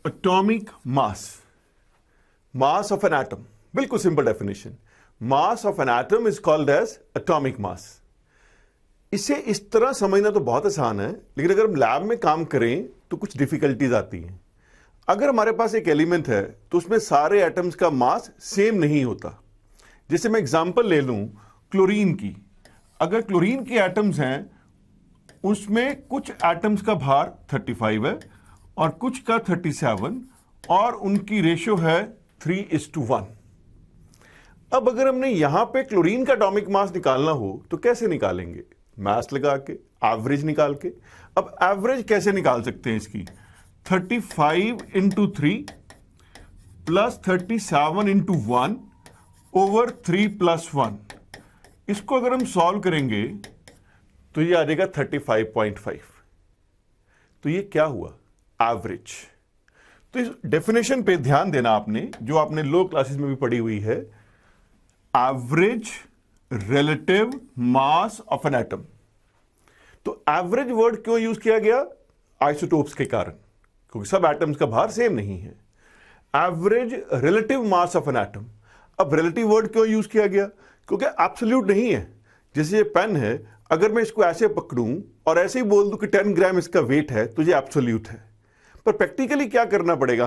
Atomic mass, mass of an atom, बिल्कुल simple definition, mass of an atom is called as atomic mass. इसे इस तरह समझना तो बहुत आसान है, लेकिन अगर हम लैब में काम करें तो कुछ डिफिकल्टीज आती हैं। अगर हमारे पास एक एलिमेंट है तो उसमें सारे एटम्स का मास सेम नहीं होता। जैसे मैं एग्जांपल ले लूं क्लोरीन की, अगर क्लोरीन के एटम्स हैं उसमें कुछ एटम्स का भार 35 है और कुछ का 37 और उनकी रेशियो है 3:1। अब अगर हमने यहां पे क्लोरीन का एटॉमिक मास निकालना हो तो कैसे निकालेंगे? मास लगा के, एवरेज निकाल के। अब एवरेज कैसे निकाल सकते हैं इसकी? 35 into 3 plus 37 into 1 over 3 plus 1। इसको अगर हम सॉल्व करेंगे तो ये आ जाएगा 35.5। तो ये क्या हुआ? एवरेज। तो इस डेफिनेशन पे ध्यान देना आपने, जो आपने लो क्लासेस में भी पढ़ी हुई है, average relative mass of an atom. तो एवरेज वर्ड क्यों यूज किया गया? आइसोटोप्स के कारण, क्योंकि सब एटम्स का भार सेम नहीं है। Average relative mass of an atom. अब रिलेटिव वर्ड क्यों यूज किया गया? क्योंकि एब्सोल्यूट नहीं है। जैसे ये पेन है, अगर मैं इसको ऐसे पकड़ूं और ऐसे ही बोल दूं कि 10 ग्राम इसका वेट है तो ये एब्सोल्यूट है। पर प्रैक्टिकली क्या करना पड़ेगा?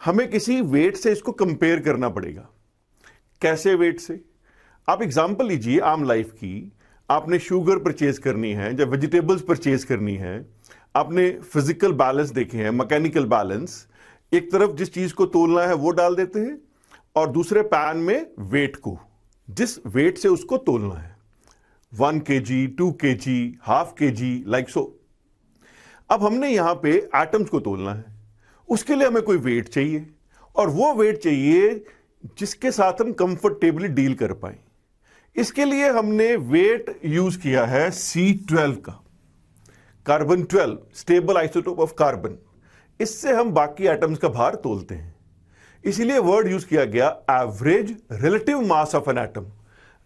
हमें किसी वेट से इसको कंपेयर करना पड़ेगा। कैसे वेट से? आप एग्जांपल लीजिए आम लाइफ की। आपने शुगर परचेज करनी है या वेजिटेबल्स परचेज करनी है, आपने फिजिकल बैलेंस देखे हैं, मैकेनिकल बैलेंस। एक तरफ जिस चीज को तोलना है वो डाल देते हैं और दूसरे पैन में वेट को, जिस वेट से उसको तोलना है, 1 kg, 2 kg, half kg, like so. अब हमने यहां पे एटम्स को तोलना है, उसके लिए हमें कोई वेट चाहिए और वो वेट चाहिए जिसके साथ हम कंफर्टेबली डील कर पाए। इसके लिए हमने वेट यूज किया है C12 का, carbon 12, stable isotope of carbon. इससे हम बाकी एटम्स का भार तोलते हैं। इसीलिए वर्ड यूज किया गया average relative mass of an atom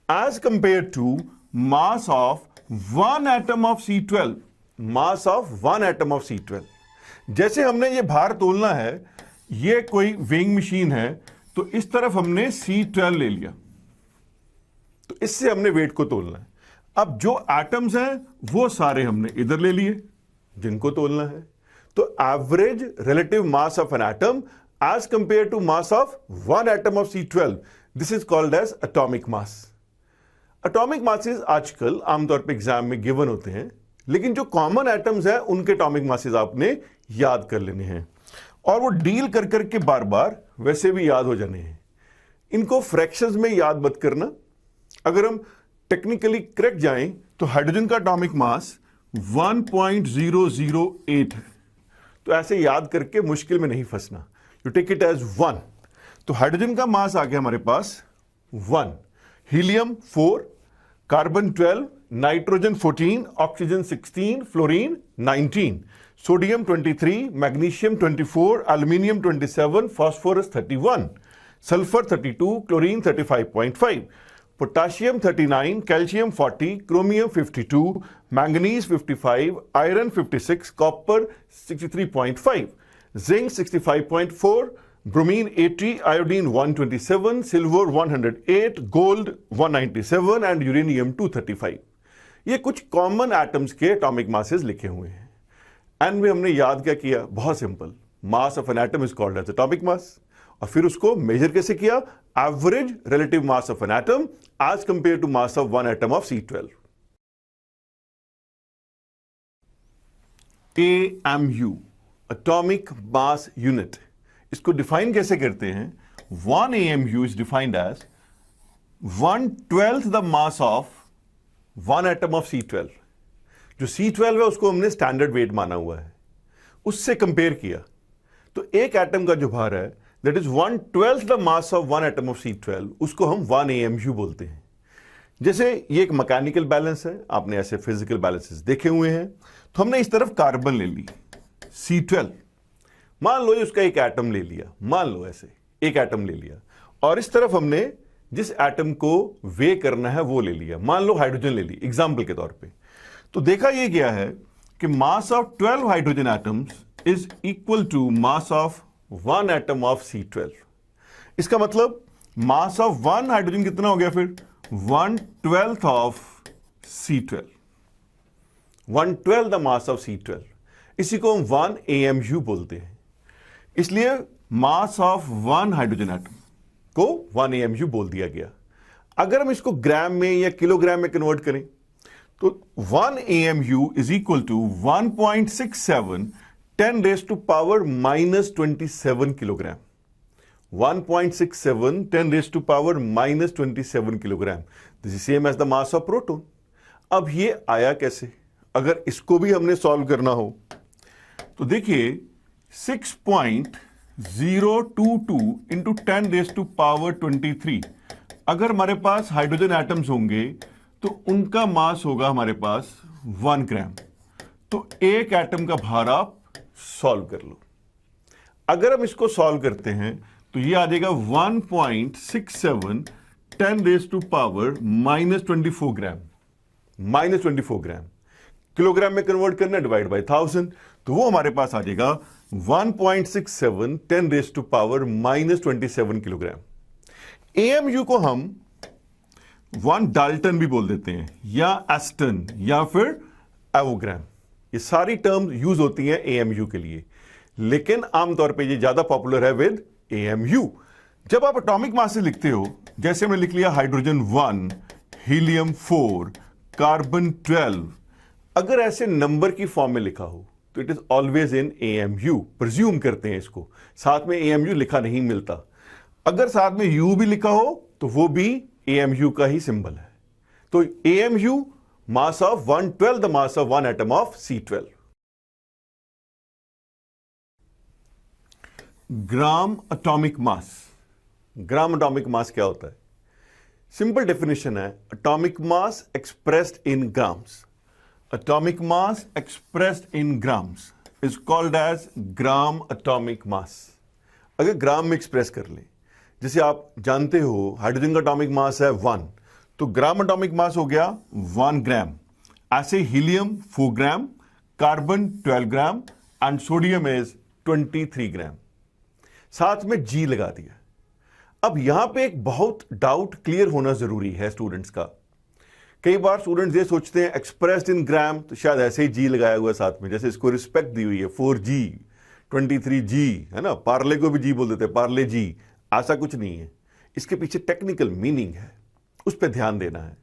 as compared to mass of one atom of C12, mass of one atom of C12। जैसे हमने ये भार तोलना है, ये कोई वेइंग मशीन है, तो इस तरफ हमने C12 ले लिया, तो इससे हमने वेट को तोलना है। अब जो एटम्स हैं वो सारे हमने इधर ले लिए जिनको तोलना है। तो average relative mass of an atom as compared to mass of one atom of C12, this is called as atomic mass. Atomic masses आजकल आमतौर पे एग्जाम में गिवन होते हैं, लेकिन जो कॉमन एटम्स हैं उनके एटॉमिक मासेस आपने याद कर लेने हैं और वो डील कर करके बार बार वैसे भी याद हो जाने हैं। इनको फ्रैक्शंस में याद मत करना। अगर हम टेक्निकली करेक्ट जाएं तो हाइड्रोजन का एटॉमिक मास 1.008 है, तो ऐसे याद करके मुश्किल में नहीं फंसना। You take it as 1। तो हाइड्रोजन का मास आ गया हमारे पास 1, helium 4, carbon 12, nitrogen 14, oxygen 16, fluorine 19, sodium 23, magnesium 24, aluminium 27, phosphorus 31, sulphur 32, chlorine 35.5, potassium 39, calcium 40, chromium 52, manganese 55, iron 56, copper 63.5, zinc 65.4, bromine 80, iodine 127, silver 108, gold 197 and uranium 235। ये कुछ कॉमन एटम्स के atomic masses लिखे हुए हैं। एंड में हमने याद क्या किया? बहुत simple, mass of an atom is called as atomic mass. और फिर उसको मेजर कैसे किया? Average relative mass of an atom as compared to mass of one atom of C12। AMU, atomic mass unit, इसको डिफाइन कैसे करते हैं? 1 AMU is defined as 1/12 the mass of one atom of C12। जो C12 है उसको हमने standard wait माना हुआ है, उससे कंपेयर किया। तो एक एटम का जो भार है that is 1/12 the mass of one atom of C12, उसको हम 1 AMU बोलते हैं। जैसे ये एक मैकेनिकल बैलेंस है, आपने ऐसे फिजिकल बैलेंसेस देखे हुए हैं। तो हमने इस तरफ कार्बन ले ली C12, मान लो उसका एक एटम ले लिया, मान लो ऐसे एक एटम ले लिया, और इस तरफ हमने जिस एटम को वे करना है वो ले लिया, मान लो हाइड्रोजन ले ली एग्जाम्पल के तौर पे। तो देखा ये गया है कि mass of 12 hydrogen atoms is equal to mass of 1 atom of C12। इसका मतलब मास ऑफ 1 हाइड्रोजन कितना हो गया फिर 1/12 of C12, 1/12 the mass of C12। इसी को हम 1 AMU बोलते हैं। इसलिए मास ऑफ 1 हाइड्रोजन एटम को 1 AMU बोल दिया गया। अगर हम इसको ग्राम में या किलोग्राम में कन्वर्ट करें तो 1 AMU is equal to 1.67 10⁻⁻27 kilogram. 1.67 10⁻⁻27 kilogram. This is same as the mass of proton. अब ये आया कैसे? अगर इसको भी हमने सॉल्व करना हो तो देखिए 6.022 इंटू 10⁻23। अगर हमारे पास हाइड्रोजन एटम्स होंगे तो उनका मास होगा हमारे पास 1 ग्राम। तो एक एटम का भार आप सॉल्व कर लो। अगर हम इसको सॉल्व करते हैं तो ये आ जाएगा 1.67 10⁻⁻24 ग्राम, -24 ग्राम। किलोग्राम में कन्वर्ट करना, डिवाइड बाय 1000, तो वो हमारे पास आ जाएगा 1.67 10⁻⁻27 किलोग्राम। AMU को हम 1 डाल्टन भी बोल देते हैं, या एस्टन, या फिर एवोग्राम। ये सारी टर्म यूज होती हैं AMU के लिए, लेकिन आमतौर पे ये ज्यादा पॉपुलर है विद AMU। जब आप एटॉमिक मास लिखते हो, जैसे हमने लिख लिया हाइड्रोजन 1, हीलियम 4, कार्बन 12, अगर ऐसे नंबर की फॉर्म में लिखा हो तो it is always in AMU। Presume करते हैं इसको, साथ में AMU लिखा नहीं मिलता। अगर साथ में U भी लिखा हो तो वो भी AMU का ही सिंबल है। तो AMU mass of 1/12 the mass of 1 atom of C12। Gram atomic mass. Gram atomic mass क्या होता है? सिंपल डेफिनेशन है, atomic mass expressed in grams. Atomic mass expressed in grams is called as gram atomic mass। अगर ग्राम में express कर ले, जैसे आप जानते हो हाइड्रोजन का एटॉमिक मास है 1, तो ग्राम एटॉमिक मास हो गया 1 ग्राम। ऐसे helium 4 gram, carbon 12 gram and sodium is 23 ग्राम। साथ में G लगा दिया। अब यहां पे एक बहुत डाउट क्लियर होना जरूरी है स्टूडेंट्स का। कई बार स्टूडेंट्स ये सोचते हैं एक्सप्रेस्ड इन ग्राम, तो शायद ऐसे ही G लगाया हुआ है साथ में, जैसे इसको रिस्पेक्ट दी हुई है 4G 23G, है ना। पार्ले को भी G बोल देते हैं, पार्ले जी। ऐसा कुछ नहीं है, इसके पीछे टेक्निकल मीनिंग है, उस पर ध्यान देना है।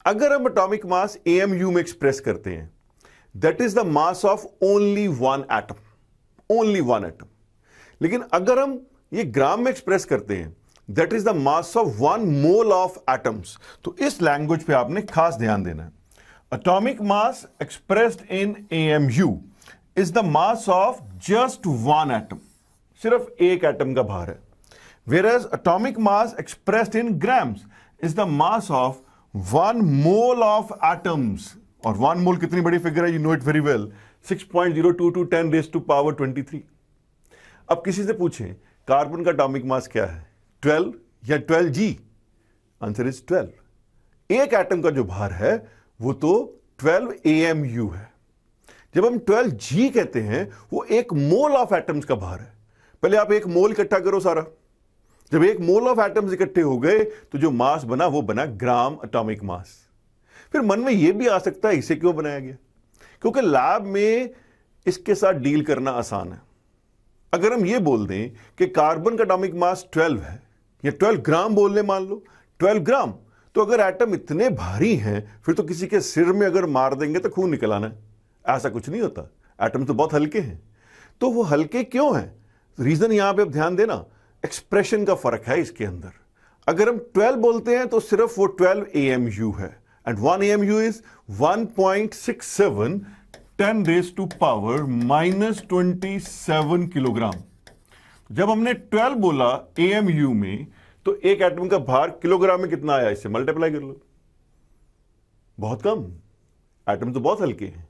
अगर हम एटॉमिक मास AMU में एक्सप्रेस करते हैं, that is the mass of only 1 atom, only 1 atom. लेकिन अगर हम ये ग्राम में एक्सप्रेस करते हैं, that is the mass of 1 mole of atoms. तो इस लैंग्वेज पे आपने खास ध्यान देना है। Atomic mass expressed in AMU is the mass of just 1 atom, सिर्फ एक एटम का भार है। Where atomic mass expressed in grams is the mass of 1 mole of atoms. और 1 मोल कितनी बड़ी फिगर है, you know it very well, 6.022 10⁻23। अब किसी से पूछें कार्बन का एटॉमिक मास क्या है, 12 या 12G? Answer is 12। एक एटम का जो भार है वो तो 12 AMU है। जब हम 12G कहते हैं, वो 1 मोल ऑफ एटम्स का भार है। पहले आप 1 मोल इकट्ठा करो सारा। जब 1 मोल ऑफ एटम्स इकट्ठे हो गए तो जो मास बना वो बना ग्राम एटॉमिक मास। फिर मन में यह भी आ सकता है इसे क्यों बनाया गया, क्योंकि लैब में इसके साथ डील करना आसान है। अगर हम ये बोल दें कि कार्बन का एटॉमिक मास 12 है, या 12 ग्राम बोल लें, मान लो 12 ग्राम, तो अगर एटम इतने भारी हैं फिर तो किसी के सिर में अगर मार देंगे तो खून निकल आना है। ऐसा कुछ नहीं होता, एटम तो बहुत हल्के हैं। तो वो हल्के क्यों हैं? रीजन यहां पे अब ध्यान देना, एक्सप्रेशन का फर्क है इसके अंदर। अगर हम 12 बोलते हैं तो सिर्फ वो 12 AMU है, एंड 1 AMU इज 1.67 10⁻⁻27 किलोग्राम। जब हमने 12 बोला AMU में, तो एक एटम का भार किलोग्राम में कितना आया, इससे मल्टीप्लाई कर लो, बहुत कम। एटम तो बहुत हल्के हैं।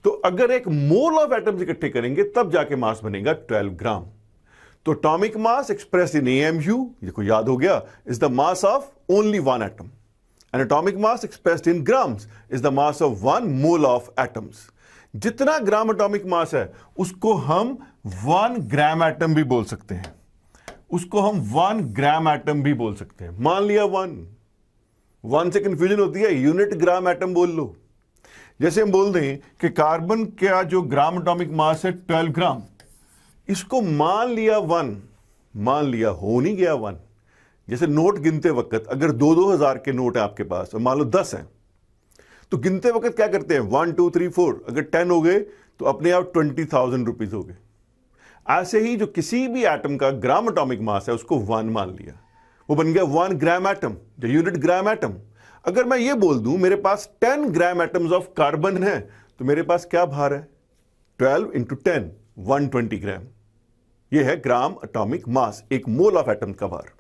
तो अगर एक मोल ऑफ एटम्स इकट्ठे करेंगे तब जाके मास बनेगा 12 ग्राम। तो atomic mass express in AMU, देखो याद हो गया, is the mass of only 1 atom, and atomic mass expressed in grams is the mass of 1 mole of atoms. जितना ग्राम एटॉमिक मास है उसको हम 1 ग्राम एटम भी बोल सकते हैं, उसको हम 1 ग्राम एटम भी बोल सकते हैं। मान लिया 1 से कंफ्यूजन होती है, यूनिट ग्राम एटम बोल लो। जैसे हम बोल दें कि कार्बन का जो ग्राम एटॉमिक मास है 12 ग्राम, इसको मान लिया 1, मान लिया हो नहीं गया 1। जैसे नोट गिनते वक्त अगर 2-2000 के नोट है आपके पास और मान लो 10 हैं, तो गिनते वक्त क्या करते हैं 1 2 3 4, अगर 10 हो गए तो अपने आप 20,000 रुपीज हो गए। ऐसे ही जो किसी भी एटम का ग्राम एटॉमिक मास है उसको 1 मान लिया, वो बन गया 1 ग्राम एटम, जो यूनिट ग्राम एटम। अगर मैं ये बोल दूं मेरे पास 10 ग्राम एटम्स ऑफ कार्बन है, तो मेरे पास क्या भार है 12 इंटू 10, 120 ग्राम। ये है ग्राम एटॉमिक मास, एक मोल ऑफ एटम का भार।